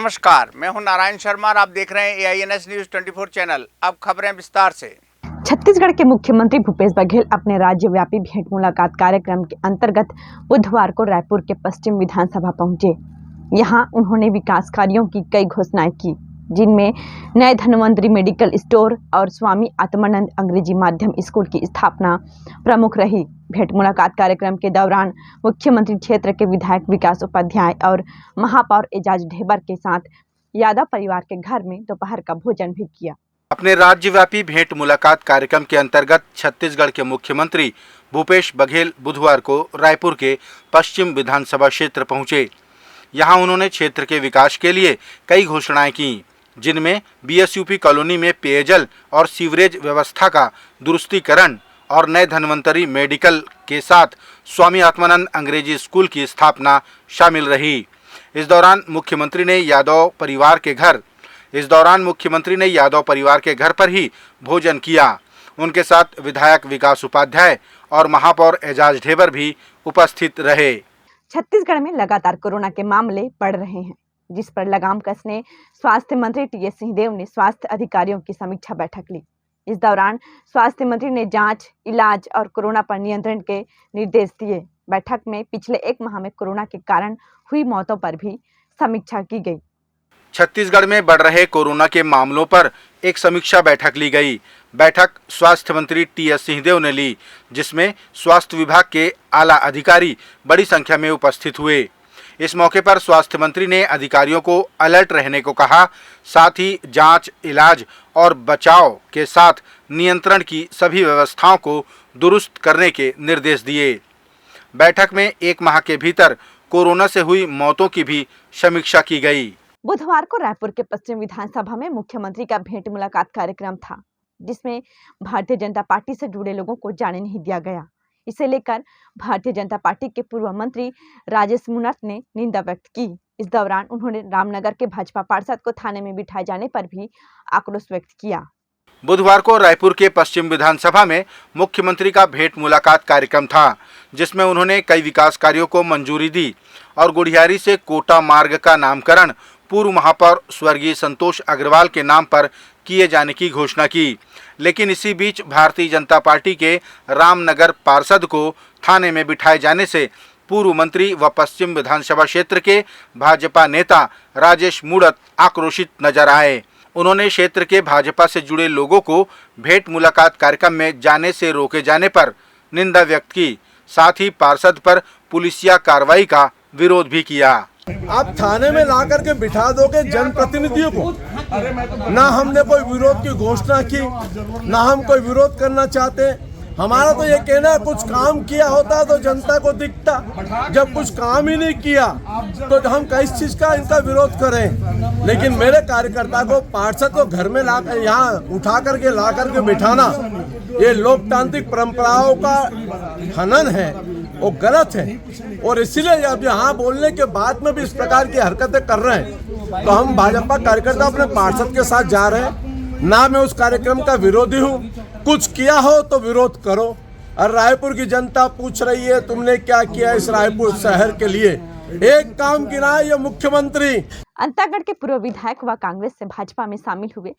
नमस्कार, मैं हूं नारायण शर्मा और आप देख रहे हैं AINS न्यूज 24 चैनल। अब खबरें विस्तार से। छत्तीसगढ़ के मुख्यमंत्री भूपेश बघेल अपने राज्यव्यापी भेंट मुलाकात कार्यक्रम के अंतर्गत बुधवार को रायपुर के पश्चिम विधानसभा पहुंचे। यहां उन्होंने विकास कार्यों की कई घोषणाएं की, जिनमें नए धन्वंतरी मेडिकल स्टोर और स्वामी आत्मानंद अंग्रेजी माध्यम स्कूल की स्थापना प्रमुख रही। भेंट मुलाकात कार्यक्रम के दौरान मुख्यमंत्री क्षेत्र के विधायक विकास उपाध्याय और महापौर एजाज ढेबर के साथ यादव परिवार के घर में दोपहर का भोजन भी किया। अपने राज्यव्यापी भेंट मुलाकात कार्यक्रम के अंतर्गत छत्तीसगढ़ के मुख्यमंत्री भूपेश बघेल बुधवार को रायपुर के पश्चिम विधानसभा क्षेत्र पहुंचे। यहां उन्होंने क्षेत्र के विकास के लिए कई घोषणाएं की, जिनमें BSUP कॉलोनी में पेयजल और सीवरेज व्यवस्था का दुरुस्तीकरण और नए धन्वंतरी मेडिकल के साथ स्वामी आत्मानंद अंग्रेजी स्कूल की स्थापना शामिल रही। इस दौरान मुख्यमंत्री ने यादव परिवार के घर पर ही भोजन किया। उनके साथ विधायक विकास उपाध्याय और महापौर एजाज ढेबर भी उपस्थित रहे। छत्तीसगढ़ में लगातार कोरोना के मामले बढ़ रहे हैं, जिस पर लगाम कसने स्वास्थ्य मंत्री TS सिंहदेव ने स्वास्थ्य अधिकारियों की समीक्षा बैठक ली। इस दौरान स्वास्थ्य मंत्री ने जांच, इलाज और कोरोना पर नियंत्रण के निर्देश दिए। बैठक में पिछले 1 माह में कोरोना के कारण हुई मौतों पर भी समीक्षा की गई। छत्तीसगढ़ में बढ़ रहे कोरोना के मामलों पर एक समीक्षा बैठक ली गई। बैठक स्वास्थ्य मंत्री TS सिंहदेव ने ली, जिसमें स्वास्थ्य विभाग के आला अधिकारी बड़ी संख्या में उपस्थित हुए। इस मौके पर स्वास्थ्य मंत्री ने अधिकारियों को अलर्ट रहने को कहा, साथ ही जांच, इलाज और बचाव के साथ नियंत्रण की सभी व्यवस्थाओं को दुरुस्त करने के निर्देश दिए। बैठक में 1 माह के भीतर कोरोना से हुई मौतों की भी समीक्षा की गई। बुधवार को रायपुर के पश्चिम विधानसभा में मुख्यमंत्री का भेंट मुलाकात कार्यक्रम था, जिसमें भारतीय जनता पार्टी से जुड़े लोगों को जाने नहीं दिया गया। इसे लेकर भारतीय जनता पार्टी के पूर्व मंत्री राजेश मूणत ने निंदा व्यक्त की। इस दौरान उन्होंने रामनगर के भाजपा पार्षद को थाने में बिठाए जाने पर भी आक्रोश व्यक्त किया। बुधवार को रायपुर के पश्चिम विधानसभा में मुख्यमंत्री का भेंट मुलाकात कार्यक्रम था, जिसमें उन्होंने कई विकास कार्यों को मंजूरी दी और गुढ़ियारी से कोटा मार्ग का नामकरण पूर्व महापौर स्वर्गीय संतोष अग्रवाल के नाम पर किए जाने की घोषणा की। लेकिन इसी बीच भारतीय जनता पार्टी के रामनगर पार्षद को थाने में बिठाए जाने से पूर्व मंत्री व पश्चिम विधानसभा क्षेत्र के भाजपा नेता राजेश मूणत आक्रोशित नजर आए। उन्होंने क्षेत्र के भाजपा से जुड़े लोगों को भेंट मुलाकात कार्यक्रम में जाने से रोके जाने पर निंदा व्यक्त की, साथ ही पार्षद पर पुलिसिया कार्रवाई का विरोध भी किया। आप थाने में ला करके बिठा दोगे जनप्रतिनिधियों को। ना हमने कोई विरोध की घोषणा की, ना हम कोई विरोध करना चाहते। हमारा तो ये कहना है, कुछ काम किया होता तो जनता को दिखता। जब कुछ काम ही नहीं किया तो हम किस चीज का इनका विरोध करें। लेकिन मेरे कार्यकर्ता को, पार्षद को घर में लाकर यहाँ उठा करके ला करके बिठाना, ये लोकतांत्रिक परंपराओं का हनन है, वो गलत है। और इसीलिए अब यहाँ बोलने के बाद में भी इस प्रकार की हरकतें कर रहे हैं, तो हम भाजपा कार्यकर्ता अपने पार्षद के साथ जा रहे हैं। ना मैं उस कार्यक्रम का विरोधी हूँ, कुछ किया हो तो विरोध करो। और रायपुर की जनता पूछ रही है, तुमने क्या किया इस रायपुर शहर के लिए? एक काम गिना ये मुख्यमंत्री। अंतागढ़ के पूर्व विधायक व कांग्रेस से भाजपा में शामिल हुए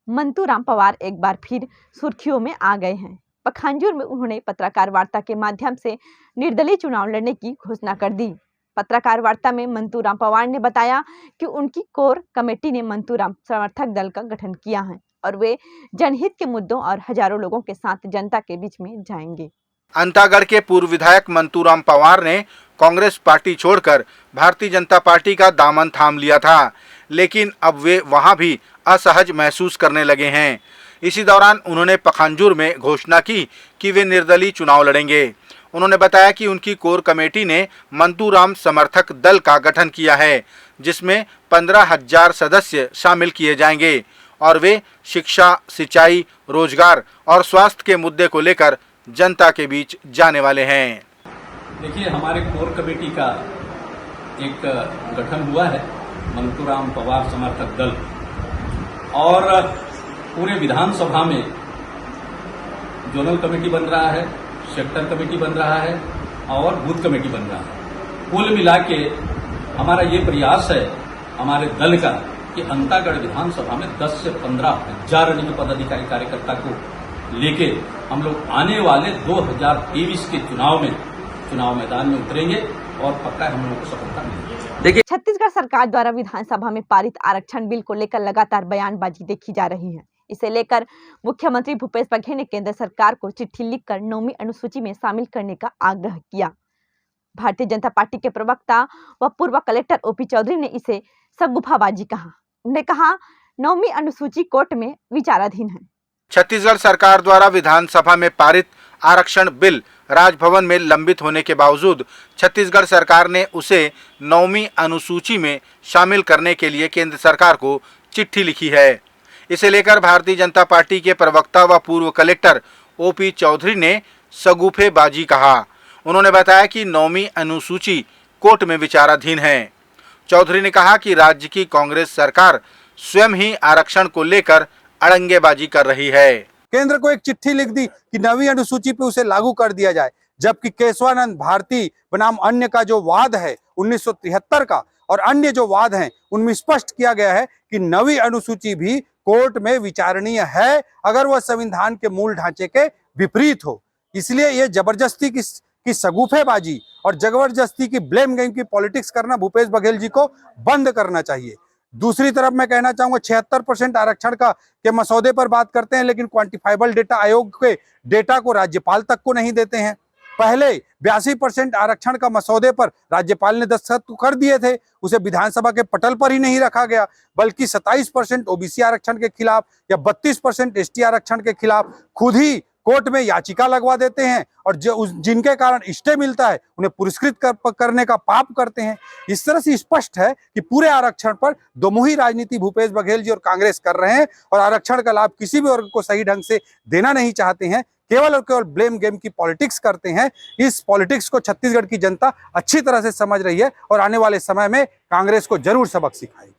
मंतूराम पवार एक बार फिर सुर्खियों में आ गए हैं। पखांजूर में उन्होंने पत्रकार वार्ता के माध्यम से निर्दलीय चुनाव लड़ने की घोषणा कर दी। पत्रकार वार्ता में मंतूराम पवार ने बताया कि उनकी कोर कमेटी ने मंतूराम समर्थक दल का गठन किया है और वे जनहित के मुद्दों और हजारों लोगों के साथ जनता के बीच में जाएंगे। अंतागढ़ के पूर्व विधायक मंतूराम पवार ने कांग्रेस पार्टी छोड़कर भारतीय जनता पार्टी का दामन थाम लिया था, लेकिन अब वे वहां भी असहज महसूस करने लगे हैं। इसी दौरान उन्होंने पखांजूर में घोषणा की कि वे निर्दलीय चुनाव लड़ेंगे। उन्होंने बताया कि उनकी कोर कमेटी ने मंतूराम समर्थक दल का गठन किया है, जिसमें 15,000 सदस्य शामिल किए जाएंगे और वे शिक्षा, सिंचाई, रोजगार और स्वास्थ्य के मुद्दे को लेकर जनता के बीच जाने वाले हैं। देखिए, हमारे कोर कमेटी का एक गठन हुआ है, मंतूराम पवार समर्थक दल, और पूरे विधानसभा में जोनल कमेटी बन रहा है, सेक्टर कमेटी बन रहा है और बूथ कमेटी बन रहा है। कुल मिला के हमारा ये प्रयास है हमारे दल का कि अंतागढ़ विधानसभा में 10 से 15 हजार अन्य पदाधिकारी कार्यकर्ता को लेके हम लोग आने वाले 2023 के चुनाव मैदान में उतरेंगे और पक्का हम लोगों को सफलता मिलेगी। छत्तीसगढ़ सरकार द्वारा विधानसभा में पारित आरक्षण बिल को लेकर लगातार बयानबाजी देखी जा रही है। इसे लेकर मुख्यमंत्री भूपेश बघेल ने केंद्र सरकार को चिट्ठी लिखकर 9वीं अनुसूची में शामिल करने का आग्रह किया। भारतीय जनता पार्टी के प्रवक्ता व पूर्व कलेक्टर ओपी चौधरी ने इसे सगुफाबाजी कहा। उन्होंने कहा 9वीं अनुसूची कोर्ट में विचाराधीन है। छत्तीसगढ़ सरकार द्वारा विधानसभा में पारित आरक्षण बिल राजभवन में लंबित होने के बावजूद छत्तीसगढ़ सरकार ने उसे 9वीं अनुसूची में शामिल करने के लिए केंद्र सरकार को चिट्ठी लिखी है। इसे लेकर भारतीय जनता पार्टी के प्रवक्ता व पूर्व कलेक्टर ओपी चौधरी ने सगुफेबाजी कहा। उन्होंने बताया कि 9वीं अनुसूची कोर्ट में विचाराधीन है। चौधरी ने कहा कि राज्य की कांग्रेस सरकार स्वयं ही आरक्षण को लेकर अड़ंगेबाजी कर रही है। केंद्र को एक चिट्ठी लिख दी कि 9वीं अनुसूची पे उसे लागू कर दिया जाए, जबकि केशवानंद भारती बनाम अन्य का जो वाद है 1973 का और अन्य जो वाद हैं उनमें स्पष्ट किया गया है कि 9वीं अनुसूची भी कोर्ट में विचारणीय है अगर वह संविधान के मूल ढांचे के विपरीत हो। इसलिए ये जबरदस्ती की सगुफेबाजी और जबरदस्ती की ब्लेम गेम की पॉलिटिक्स करना भूपेश बघेल जी को बंद करना चाहिए। दूसरी तरफ मैं कहना चाहूंगा 76% आरक्षण के मसौदे पर बात करते हैं, लेकिन क्वांटिफाइबल डेटा आयोग के डेटा को राज्यपाल तक को नहीं देते हैं। पहले 82% आरक्षण का मसौदे पर राज्यपाल ने दस्तखत कर दिए थे, उसे विधानसभा के पटल पर ही नहीं रखा गया, बल्कि 27% ओबीसी आरक्षण के खिलाफ या 32% एसटी आरक्षण के खिलाफ खुद ही कोर्ट में याचिका लगवा देते हैं और जिनके कारण स्टे मिलता है उन्हें पुरस्कृत करने का पाप करते हैं। इस तरह से स्पष्ट है कि पूरे आरक्षण पर दोमुही राजनीति भूपेश बघेल जी और कांग्रेस कर रहे हैं और आरक्षण का लाभ किसी भी वर्ग को सही ढंग से देना नहीं चाहते हैं, केवल और केवल ब्लेम गेम की पॉलिटिक्स करते हैं। इस पॉलिटिक्स को छत्तीसगढ़ की जनता अच्छी तरह से समझ रही है और आने वाले समय में कांग्रेस को जरूर सबक सिखाएगी।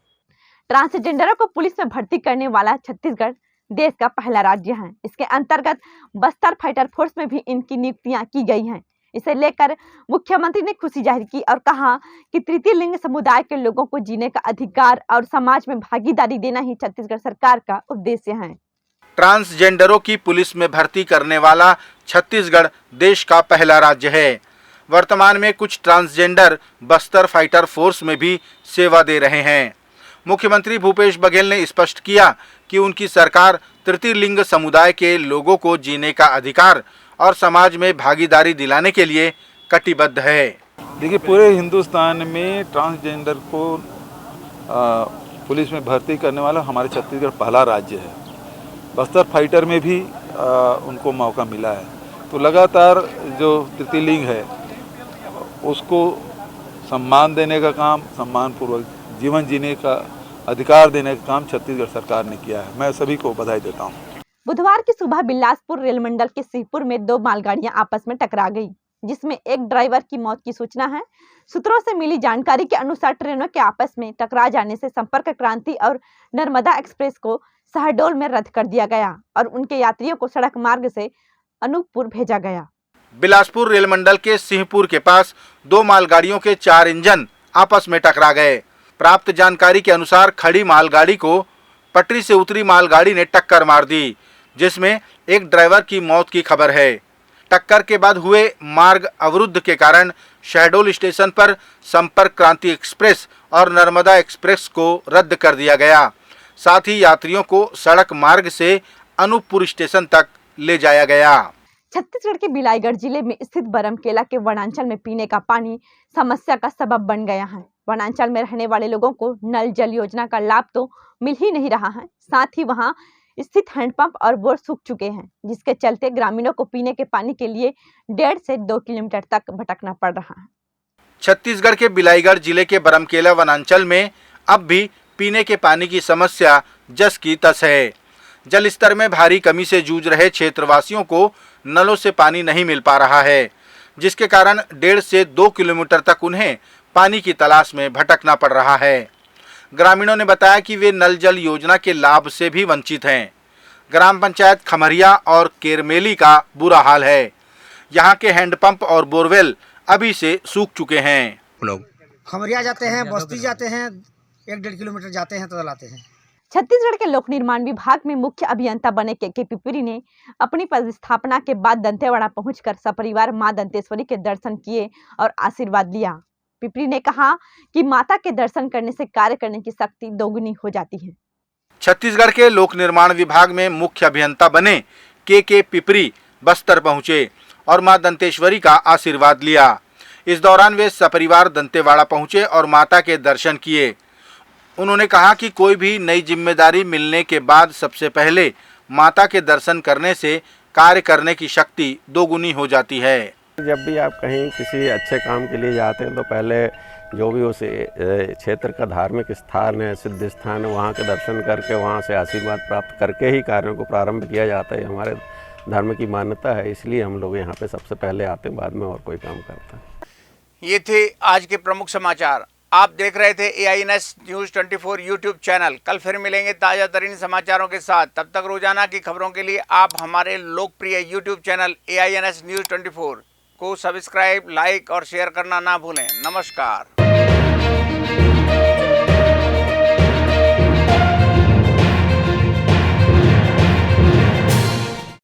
ट्रांसजेंडरों को पुलिस में भर्ती करने वाला छत्तीसगढ़ देश का पहला राज्य है। इसके अंतर्गत बस्तर फाइटर फोर्स में भी इनकी नियुक्तियां की गई हैं। इसे लेकर मुख्यमंत्री ने खुशी जाहिर की और कहा कि तृतीय लिंग समुदाय के लोगों को जीने का अधिकार और समाज में भागीदारी देना ही छत्तीसगढ़ सरकार का उद्देश्य है। ट्रांसजेंडरों की पुलिस में भर्ती करने वाला छत्तीसगढ़ देश का पहला राज्य है। वर्तमान में कुछ ट्रांसजेंडर बस्तर फाइटर फोर्स में भी सेवा दे रहे हैं। मुख्यमंत्री भूपेश बघेल ने स्पष्ट किया कि उनकी सरकार तृतीय लिंग समुदाय के लोगों को जीने का अधिकार और समाज में भागीदारी दिलाने के लिए कटिबद्ध है। देखिए, पूरे हिंदुस्तान में ट्रांसजेंडर को पुलिस में भर्ती करने वाला हमारे छत्तीसगढ़ पहला राज्य है। बस्तर फाइटर में भी उनको मौका मिला है। तो लगातार जो तृतीय लिंग है उसको सम्मान देने का काम, सम्मानपूर्वक जीवन जीने का अधिकार देने का काम छत्तीसगढ़ सरकार ने किया है। मैं सभी को बधाई देता हूँ। बुधवार की सुबह बिलासपुर रेल मंडल के सिंहपुर में 2 मालगाड़ियां आपस में टकरा गई, जिसमें एक ड्राइवर की मौत की सूचना है। सूत्रों से मिली जानकारी के अनुसार ट्रेनों के आपस में टकरा जाने से संपर्क क्रांति और नर्मदा एक्सप्रेस को शहडोल में रद्द कर दिया गया और उनके यात्रियों को सड़क मार्ग से अनूपपुर भेजा गया। बिलासपुर रेल मंडल के सिंहपुर के पास 2 मालगाड़ियों के 4 इंजन आपस में टकरा गए। प्राप्त जानकारी के अनुसार खड़ी मालगाड़ी को पटरी से उतरी मालगाड़ी ने टक्कर मार दी, जिसमें एक ड्राइवर की मौत की खबर है। टक्कर के बाद हुए मार्ग अवरुद्ध के कारण शहडोल स्टेशन पर संपर्क क्रांति एक्सप्रेस और नर्मदा एक्सप्रेस को रद्द कर दिया गया। साथ ही यात्रियों को सड़क मार्ग से अनूपपुर स्टेशन तक ले जाया गया। छत्तीसगढ़ के बिलाईगढ़ जिले में स्थित बरमकेला के वनांचल में पीने का पानी समस्या का सबब बन गया है। वनांचल में रहने वाले लोगों को नल जल योजना का लाभ तो मिल ही नहीं रहा है, साथ ही वहां स्थित हैंडपंप और बोर सूख चुके हैं, जिसके चलते ग्रामीणों को पीने के पानी के लिए 1.5 से 2 किलोमीटर तक भटकना पड़ रहा है। छत्तीसगढ़ के बिलाईगढ़ जिले के बरमकेला वनांचल में अब भी पीने के पानी की समस्या जस की तस है। जल स्तर में भारी कमी से जूझ रहे क्षेत्रवासियों को नलों से पानी नहीं मिल पा रहा है, जिसके कारण 1.5 से 2 किलोमीटर तक उन्हें पानी की तलाश में भटकना पड़ रहा है। ग्रामीणों ने बताया कि वे नल जल योजना के लाभ से भी वंचित हैं। ग्राम पंचायत खमरिया और केरमेली का बुरा हाल है। यहाँ के हैंडपंप और बोरवेल अभी से सूख चुके हैं। खमरिया जाते हैं, बस्ती जाते हैं, 1-1.5 किलोमीटर जाते हैं तो लाते हैं। छत्तीसगढ़ के लोक निर्माण विभाग में मुख्य अभियंता बने के पिपरी ने अपनी पदस्थापना के बाद दंतेवाड़ा पहुंचकर सपरिवार मां दंतेश्वरी के दर्शन किए और आशीर्वाद लिया। पिपरी ने कहा कि माता के दर्शन करने से कार्य करने की शक्ति दोगुनी हो जाती है। छत्तीसगढ़ के लोक निर्माण विभाग में मुख्य अभियंता बने के पिपरी बस्तर पहुंचे और मां दंतेश्वरी का आशीर्वाद लिया। इस दौरान वे सपरिवार दंतेवाड़ा पहुंचे और माता के दर्शन किए। उन्होंने कहा कि कोई भी नई जिम्मेदारी मिलने के बाद सबसे पहले माता के दर्शन करने से कार्य करने की शक्ति दोगुनी हो जाती है। जब भी आप कहीं किसी अच्छे काम के लिए जाते हैं तो पहले जो भी उस क्षेत्र का धार्मिक स्थान है, सिद्ध स्थान है, वहाँ के दर्शन करके वहाँ से आशीर्वाद प्राप्त करके ही कार्यों को प्रारंभ किया जाता है। हमारे धर्म की मान्यता है, इसलिए हम लोग यहाँ पे सबसे पहले आते हैं, बाद में और कोई काम करते हैं। ये थे आज के प्रमुख समाचार। आप देख रहे थे AINS न्यूज़ 24 यूट्यूब चैनल। कल फिर मिलेंगे ताज़ा तरीन समाचारों के साथ। तब तक रोजाना की खबरों के लिए आप हमारे लोकप्रिय यूट्यूब चैनल AINS न्यूज़ 24 को सब्सक्राइब, लाइक और शेयर करना ना भूलें। नमस्कार।